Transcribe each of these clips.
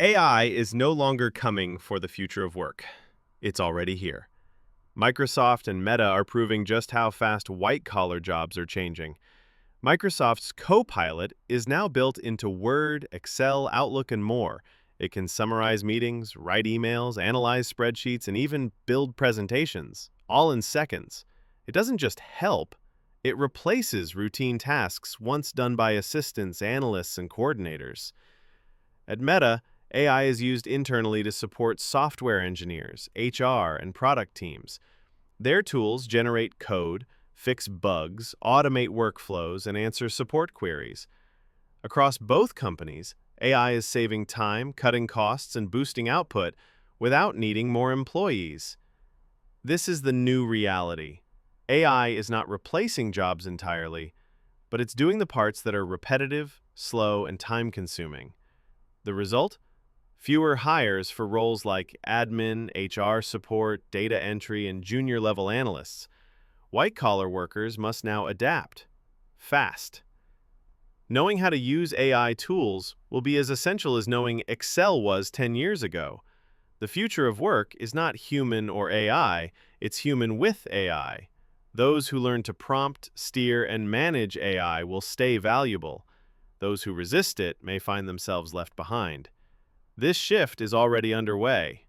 AI is no longer coming for the future of work. It's already here. Microsoft and Meta are proving just how fast white-collar jobs are changing. Microsoft's Copilot is now built into Word, Excel, Outlook, and more. It can summarize meetings, write emails, analyze spreadsheets, and even build presentations, all in seconds. It doesn't just help, it replaces routine tasks once done by assistants, analysts, and coordinators. At Meta, AI is used internally to support software engineers, HR, and product teams. Their tools generate code, fix bugs, automate workflows, and answer support queries. Across both companies, AI is saving time, cutting costs, and boosting output without needing more employees. This is the new reality. AI is not replacing jobs entirely, but it's doing the parts that are repetitive, slow, and time-consuming. The result? Fewer hires for roles like admin, HR support, data entry, and junior-level analysts. White-collar workers must now adapt, fast. Knowing how to use AI tools will be as essential as knowing Excel was 10 years ago. The future of work is not human or AI, it's human with AI. Those who learn to prompt, steer, and manage AI will stay valuable. Those who resist it may find themselves left behind. This shift is already underway.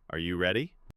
Are you ready?